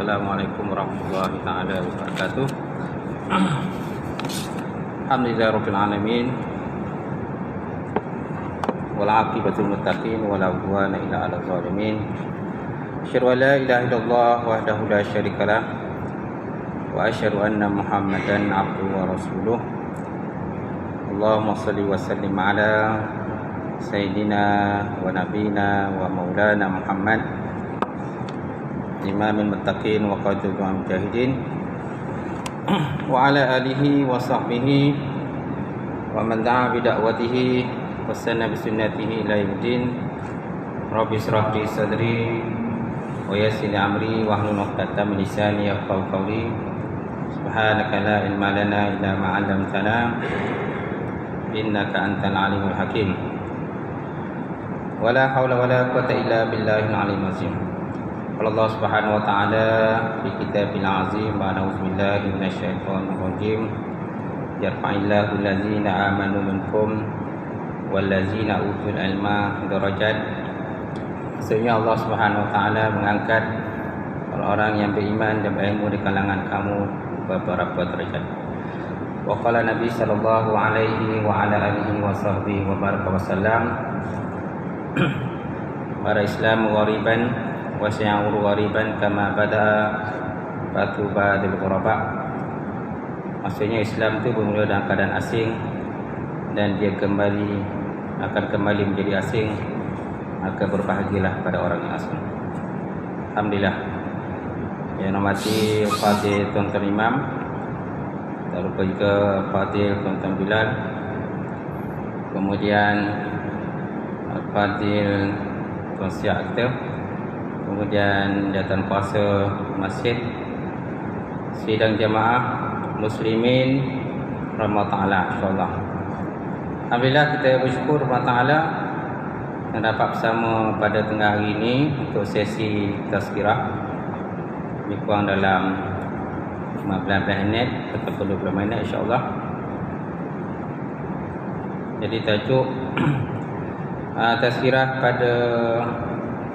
Assalamualaikum warahmatullahi taala wabarakatuh. Alhamdulillahirabbil alamin. Wal 'aqibatul muttaqin wala 'udwana illa 'alal zalimin. Asyhadu an la ilaha illallah wahdahu la syarikalah wa asyhadu anna Muhammadan 'abduhu wa rasuluh. Allahumma shalli wa sallim ala sayyidina wa nabiyina wa maulana Muhammad imamil muttaqin wa qadul mujahidin wa ala alihi wa sahbihi wa man da'a bi da'watihi wa sanna bi sunnatihi ila yaumil Rabbi israh li sadri wa yassir li amri wa hlul 'uqdatam min lisani yafqahu qawli. Subhanaka la ilma lana illa ma 'allamtana innaka antal alimul hakim. Wala haula wala quwwata illa billahil aliyyil azim. Allah Subhanahu wa taala fi kitabil azim wa na'udzu billahi minasyaitonir rajim. Yarfa'illahu allazina amanu minkum wallazina utul ilma darajat. Sesungguhnya Allah Subhanahu wa taala mengangkat orang-orang yang beriman dan berilmu di kalangan kamu beberapa derajat. Wa qala Nabi sallallahu alaihi wa ala alihi wa sahbihi wa baraka wasallam. Para Islam ghariban wa sa'uru ghariban kama bada fatuba lil ghuraba. Maksudnya Islam itu bermula dalam keadaan asing dan dia akan kembali menjadi asing, maka berbahagialah pada orang yang asing. Alhamdulillah. Yang hormati Fadil Tuan-Tuan Imam, tak lupa juga Fadil Tuan-Tuan Bilal, kemudian Fadil Tuan Siak kita, kemudian jawatan kuasa masjid, sidang jamaah muslimin rahmat ta'ala, insyaAllah. Alhamdulillah, kita bersyukur rahmat ta'ala yang dapat bersama pada tengah hari ini untuk sesi tazkirah lebih kurang dalam 15 minit atau 20 minit insyaAllah. Jadi tajuk tazkirah pada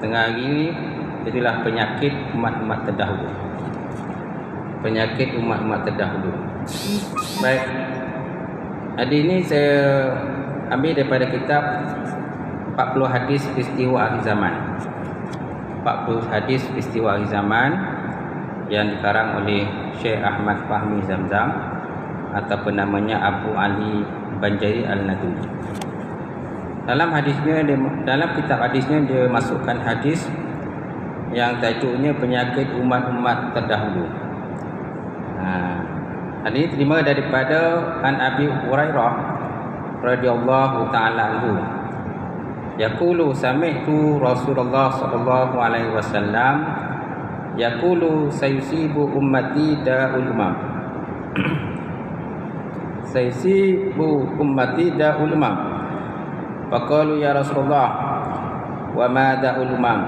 tengah hari ini itulah penyakit umat-umat terdahulu. Penyakit umat-umat terdahulu. Baik. Hari ini saya ambil daripada kitab 40 hadis peristiwa akhir zaman. 40 hadis peristiwa akhir zaman yang dikarang oleh Syekh Ahmad Fahmi Zamzam ataupun namanya Abu Ali Banjari Al-Nadwi. Dalam kitab hadisnya dia masukkan hadis yang tajuknya penyakit umat-umat terdahulu. Hadis ini terima daripada An Abi Hurairah radhiyallahu taala anhu. Yaqulu sami'tu Rasulullah sallallahu alaihi wasallam yaqulu sayusibu ummati da'ul umam. Sayusibu ummati da'ul umam. Faqalu ya Rasulullah wa ma da'ul umam?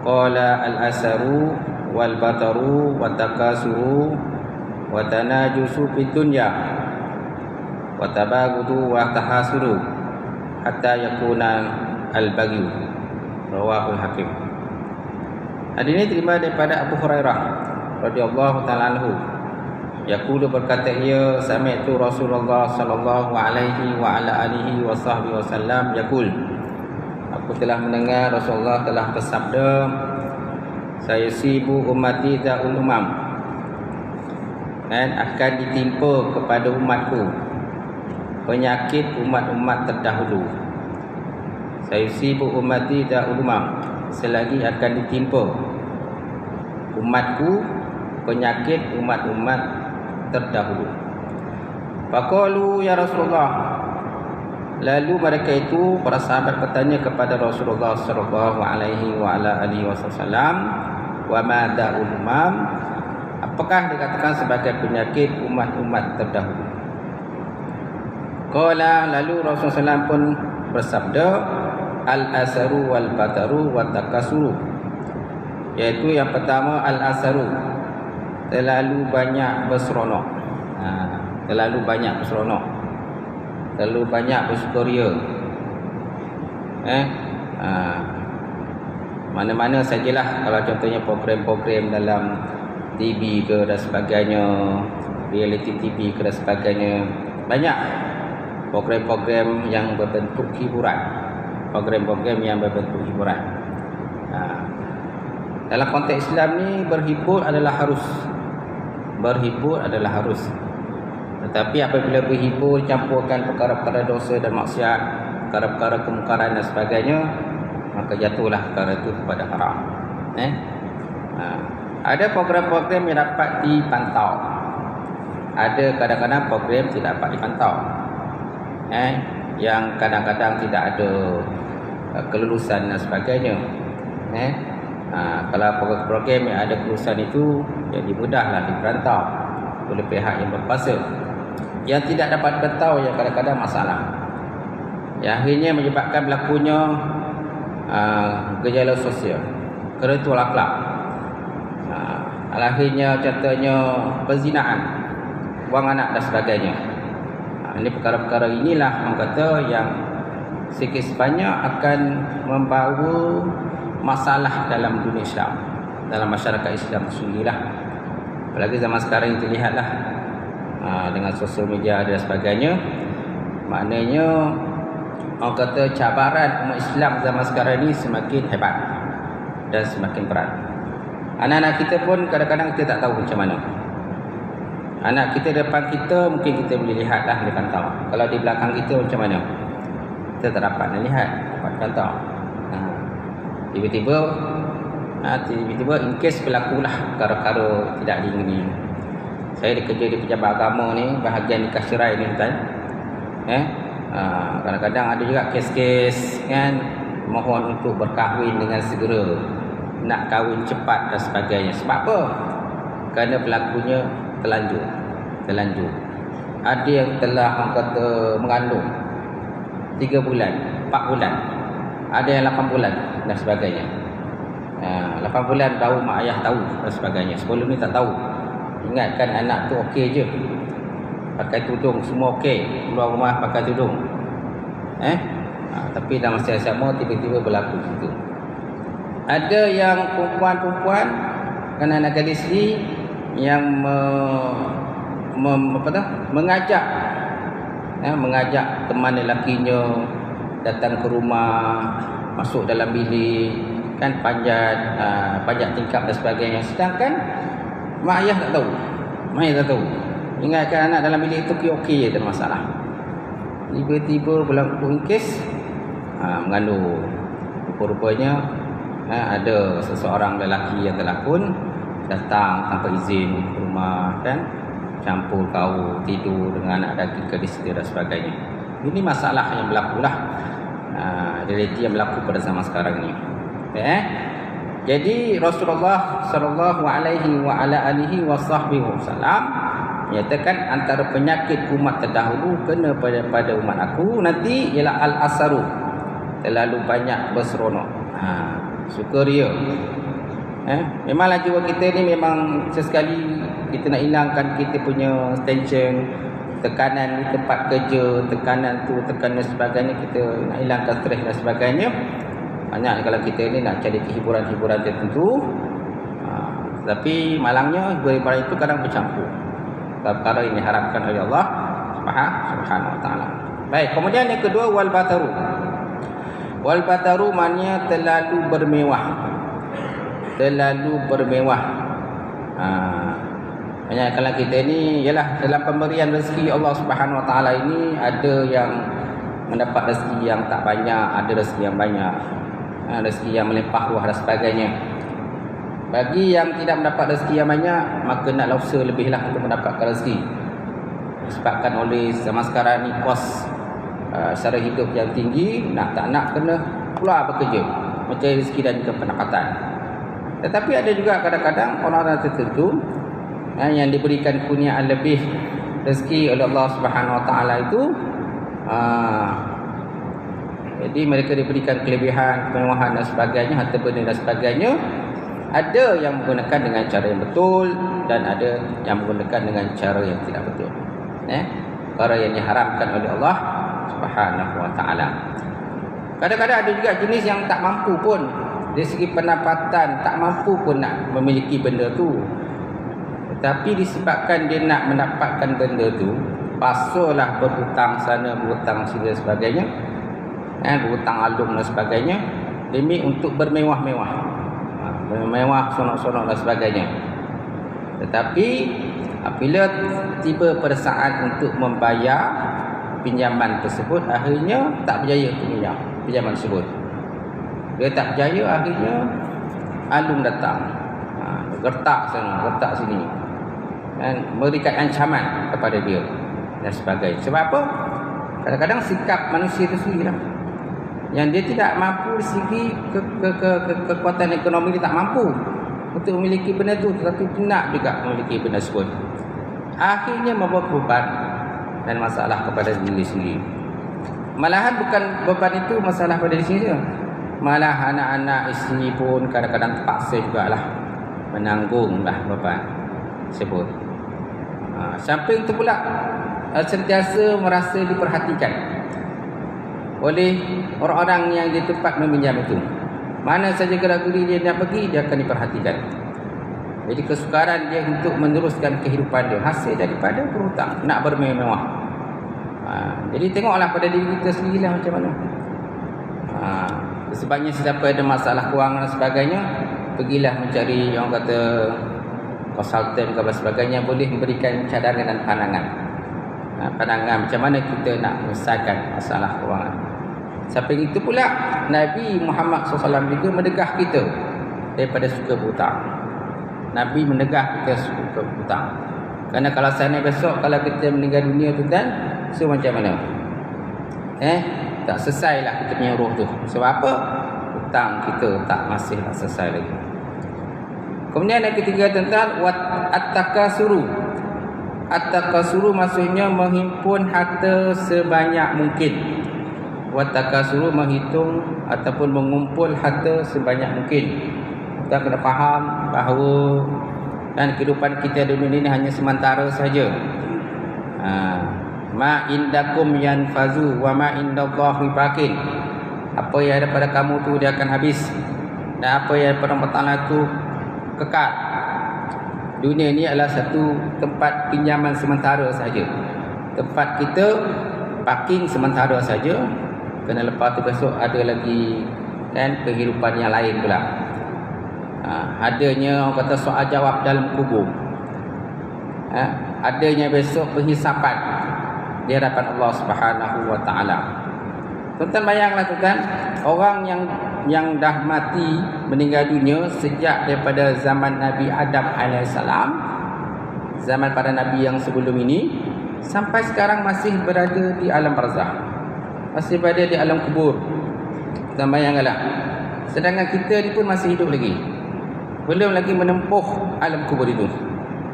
Qala al-asaru wal bataru wa takasuru wa tanajusu fid dunya wa tabagudu wa tahasuru hatta yakuna al-bagyu. Rawahul Hakim. Hadis ini terima daripada Abu Hurairah radhiyallahu taala anhu. Yaqulu berkata ia sami'tu Rasulullah sallallahu alaihi wa ala alihi wa sahbihi wasallam yaqul. Aku telah mendengar Rasulullah telah bersabda, saya sibu ummati da'ul umam, dan akan ditimpa kepada umatku penyakit umat-umat terdahulu. Saya sibu ummati da'ul umam, selagi akan ditimpa umatku penyakit umat-umat terdahulu. Faqalu ya Rasulullah. Lalu mereka itu para sahabat bertanya kepada Rasulullah sallallahu alaihi wa ala alihi wasallam, wa ma da'ul umam? Apakah dikatakan sebagai penyakit umat-umat terdahulu? Qala, lalu Rasulullah SAW pun bersabda, al-asaru wal bataru wa takasuru. Yaitu yang pertama al-asaru, terlalu banyak berseronok. Terlalu banyak berseronok, terlalu banyak bersukaria. Mana-mana sajalah, kalau contohnya program-program dalam TV ke dan sebagainya, reality TV ke dan sebagainya, banyak program-program yang berbentuk hiburan. Program-program yang berbentuk hiburan. Dalam konteks Islam ni, berhibur adalah harus. Berhibur adalah harus. Tetapi apabila berhibur campurkan perkara-perkara dosa dan maksiat, perkara-perkara kemungkaran dan sebagainya, maka jatuhlah perkara itu kepada haram. Ada program-program yang dapat dipantau. Ada kadang-kadang program tidak dapat dipantau. Yang kadang-kadang tidak ada kelulusan dan sebagainya. Kalau program yang ada kelulusan itu, jadi mudahlah dipantau oleh pihak yang berkuasa. Yang tidak dapat dipantau yang kadang-kadang masalah, yang akhirnya menyebabkan berlakunya gejala sosial, kerentuan akhlak. Akhirnya contohnya perzinaan, buang anak dan sebagainya. Ini perkara-perkara inilah orang kata yang sikit sebanyak akan membawa masalah dalam dunia Islam, dalam masyarakat Islam sendirilah. Apalagi zaman sekarang kita lihatlah, dengan sosial media dan sebagainya. Maknanya orang kata cabaran umat Islam zaman sekarang ni semakin hebat dan semakin berat. Anak-anak kita pun kadang-kadang kita tak tahu macam mana. Anak kita depan kita mungkin kita boleh lihatlah, boleh pantau. Kalau di belakang kita macam mana, kita tak dapat nak lihat, dapat pantau. Tiba-tiba in case berlakulah perkara-perkara tidak diingini. Saya kerja di pejabat agama ni, bahagian nikah cerai ni tuan. Kadang-kadang ada juga kes-kes kan, mohon untuk berkahwin dengan segera, nak kahwin cepat dan sebagainya. Sebab apa? Kerana pelakunya terlanjur. Ada yang telah orang kata mengandung 3 bulan, 4 bulan, ada yang 8 bulan dan sebagainya. 8 bulan baru mak ayah tahu dan sebagainya. Sebelum ni tak tahu. Ingatkan anak tu okey je, pakai tudung semua okey, keluar rumah pakai tudung. Tapi dalam masa yang sama tiba-tiba berlaku situ. Ada yang perempuan-perempuan, anak-anak gadis ni yang mengajak teman lelakinya datang ke rumah, masuk dalam bilik kan, panjat tingkap dan sebagainya. Sedangkan mak ayah tak tahu. Ingatkan anak dalam bilik itu okey je, tak masalah. Tiba-tiba berlaku kes mengandung. Rupa-rupanya ada seseorang lelaki yang telah pun datang tanpa izin ke rumah kan, campur kau tidur dengan anak daging gadis dia dan sebagainya. Ini masalah yang berlaku lah, realiti yang berlaku pada zaman sekarang ni. Jadi Rasulullah sallallahu alaihi wa ala alihi wasallam menyatakan antara penyakit umat terdahulu kena pada umat aku nanti ialah al-asaru, terlalu banyak berseronok, suka ria. Memanglah jiwa kita ni memang sesekali kita nak hilangkan kita punya tension, tekanan di tempat kerja, tekanan sebagainya, kita nak hilangkan stres dan sebagainya. Banyak kalau kita ni nak cari hiburan-hiburan tertentu, tapi malangnya hiburan itu kadang bercampur perkara yang diharapkan oleh Allah Subhanahu wa taala. Baik, kemudian yang kedua wal bataru. Wal bataru maknanya terlalu bermewah. Banyak kalau kita ni ialah dalam pemberian rezeki Allah Subhanahu wa taala ini, ada yang mendapat rezeki yang tak banyak, ada rezeki yang banyak, rezeki yang melimpah ruah dan sebagainya. Bagi yang tidak mendapat rezeki yang banyak, maka naklah usaha lebihlah untuk mendapatkan rezeki. Disebabkan oleh zaman sekarang ni kos cara hidup yang tinggi, nak tak nak kena keluar bekerja mencari rezeki dan juga pendapatan. Tetapi ada juga kadang-kadang orang-orang tertentu yang diberikan kurniaan lebih rezeki oleh Allah Subhanahu wa taala itu, jadi mereka diberikan kelebihan, kemewahan dan sebagainya, harta benda dan sebagainya. Ada yang menggunakan dengan cara yang betul dan ada yang menggunakan dengan cara yang tidak betul. Perkara yang diharamkan oleh Allah Subhanahu wa taala. Kadang-kadang ada juga jenis yang tak mampu pun Dari segi pendapatan tak mampu pun nak memiliki benda tu. Tetapi disebabkan dia nak mendapatkan benda tu, pasolah berhutang sana, berhutang sini dan sebagainya, berhutang alung dan sebagainya, demi untuk bermewah-mewah, bermewah, sonok-sonok dan sebagainya. Tetapi apabila tiba pada saat untuk membayar pinjaman tersebut, akhirnya tak berjaya untuk bayar pinjaman tersebut. Dia tak berjaya, akhirnya alung datang, gertak sana, gertak sini, dan memberikan ancaman kepada dia dan sebagainya. Sebab apa? Kadang-kadang sikap manusia itu sendirilah, yang dia tidak mampu dari segi kekuatan ekonomi, dia tak mampu untuk memiliki benda itu, tetapi dia nak juga memiliki benda tersebut. Akhirnya membawa beban dan masalah kepada diri sendiri. Malahan bukan beban itu masalah pada diri sendiri, malah anak-anak, isteri pun kadang-kadang terpaksa jugalah menanggunglah beban tersebut. Sampai itu pula sentiasa merasa diperhatikan oleh orang-orang yang di tempat meminjam itu. Mana saja gerak-geri dia nak pergi, dia akan diperhatikan. Jadi kesukaran dia untuk meneruskan kehidupan dia hasil daripada berhutang, nak bermewah. Jadi tengoklah pada diri kita sendirilah macam mana. Sebabnya siapa ada masalah kewangan dan sebagainya, pergilah mencari yang kata konsultan dan sebagainya, boleh memberikan cadangan dan pandangan. Pandangan macam mana kita nak menyelesaikan masalah kewangan. Sampai itu pula Nabi Muhammad SAW juga mendegah kita daripada suka berhutang. Nabi mendegah kita suka berhutang. Kerana kalau sana besok kalau kita meninggal dunia tu kan, so macam mana? Tak selesailah kita punya roh tu. Sebab apa? Hutang kita masih tak selesai lagi. Kemudian yang ketiga tentang at-takasuru. At-takasuru maksudnya menghimpun harta sebanyak mungkin. Wat-takasuru menghitung ataupun mengumpul harta sebanyak mungkin. Kita kena faham bahawa kehidupan kita di dunia ini hanya sementara saja. Ma indakum yanfazu wa ma indallahi baqin. Apa yang ada pada kamu tu dia akan habis, dan apa yang ada pada Allah Taala tu kekal. Dunia ini adalah satu tempat pinjaman sementara saja. Tempat kita parking sementara saja. Kerana lepas tu besok ada lagi kehidupan yang lain pula. Adanya orang kata soal jawab dalam kubur. Adanya besok penghisapan di hadapan Allah Subhanahu wa taala. Tuan-tuan bayanglah tuan, orang yang dah mati, meninggal dunia sejak daripada zaman Nabi Adam alaihissalam, zaman para nabi yang sebelum ini, sampai sekarang masih berada di alam barzakh, masih berada di alam kubur. Tuan bayangkanlah, sedangkan kita ni pun masih hidup lagi, belum lagi menempuh alam kubur itu.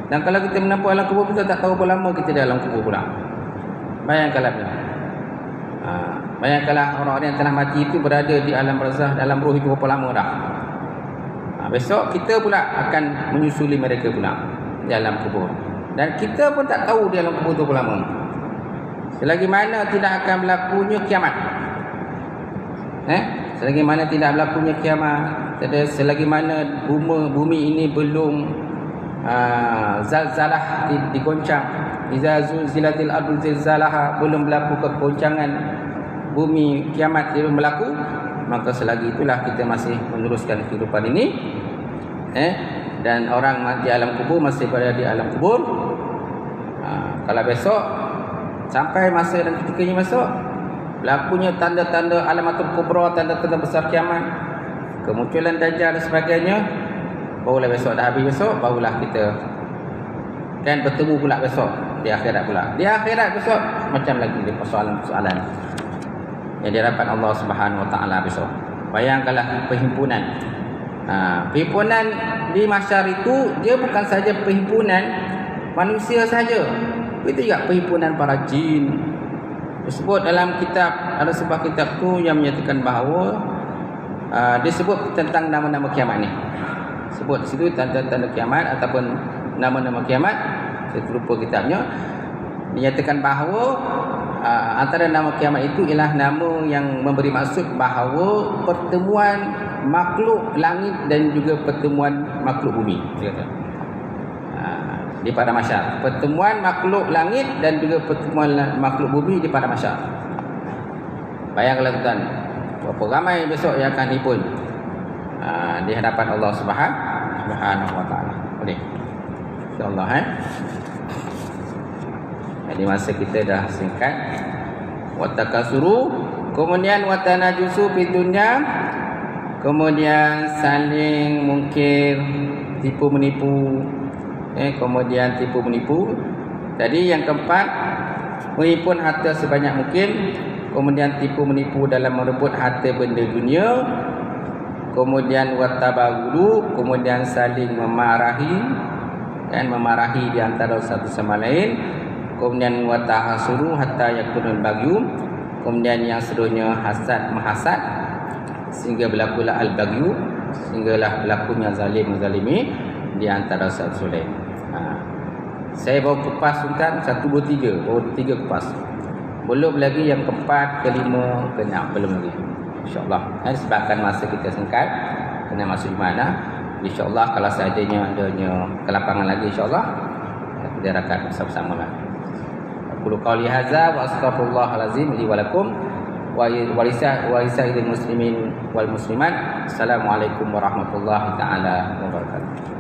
Dan kalau kita menempuh alam kubur, kita tak tahu berapa lama kita di alam kubur pula. Bayangkanlah, bayangkanlah orang-orang yang telah mati itu berada di alam barzakh, dalam roh itu berapa lama dah. Besok kita pula akan menyusuli mereka pula di alam kubur, dan kita pun tak tahu di alam kubur itu berapa lama. Selagi mana tidak akan berlakunya kiamat, selagi mana tidak berlakunya kiamat, selagi mana bumi ini belum zalzalah digoncang, iza zulzilatil ardu zilzalaha, belum berlaku kegoncangan bumi, kiamat belum berlaku, maka selagi itulah kita masih meneruskan kehidupan ini. Dan orang di alam kubur masih berada di alam kubur. Kalau besok sampai masa dan ketikanya besok berlakunya tanda-tanda alamatul kubra, tanda-tanda besar kiamat, kemunculan dajjal dan sebagainya, barulah besok dah habis, besok barulah kita bertemu pula besok di akhirat pula. Di akhirat besok macam lagi persoalan-persoalan yang dihadapan Allah Subhanahu wa taala besok. Bayangkanlah perhimpunan. Perhimpunan di mahsyar itu dia bukan saja perhimpunan manusia saja. Itu juga perhimpunan para jin. Disebut dalam kitab, ada sebuah kitab tu yang menyatakan bahawa disebut tentang nama-nama kiamat ni. Sebut di situ tanda-tanda kiamat ataupun nama-nama kiamat. Saya terlupa kitabnya. Dinyatakan bahawa antara nama kiamat itu ialah nama yang memberi maksud bahawa pertemuan makhluk langit dan juga pertemuan makhluk bumi. Dia kata. Di padang mahsyar. Pertemuan makhluk langit dan juga pertemuan makhluk bumi di padang mahsyar. Bayangkanlah tuan, berapa ramai besok yang akan himpun di hadapan Allah Subhanahu wa taala. Boleh. Insya-Allah Jadi masa kita dah singkat. Wa takasuru, kemudian wa tanajusu fid dunya, kemudian saling mungkir, tipu menipu. Kemudian tipu menipu. Jadi yang keempat, menghimpun harta sebanyak mungkin, kemudian tipu menipu dalam merebut harta benda dunia, kemudian watabagulu, kemudian saling memarahi dan memarahi di antara satu sama lain, kemudian watahasuru hatta yakunul bagyu, kemudian yang seterusnya hasad menghasad sehingga berlakulah al-bagyu, sehinggalah berlakunya zalim menzalimi di antara satu sama lain. Saya baru kupas Sultan 1, 2, 3. Baru 3 kupas. Belum lagi yang keempat, kelima, keenam. Belum lagi. InsyaAllah. Sebabkan masa kita singkat, kena masuk di mana. InsyaAllah kalau seadanya adanya kelapangan lagi, InsyaAllah kita akan bersama-sama lah. Aku qauli hadza wa astaghfirullahalazim li wa lakum wa lisa'il muslimin wal muslimat. Assalamualaikum warahmatullahi taala wabarakatuh.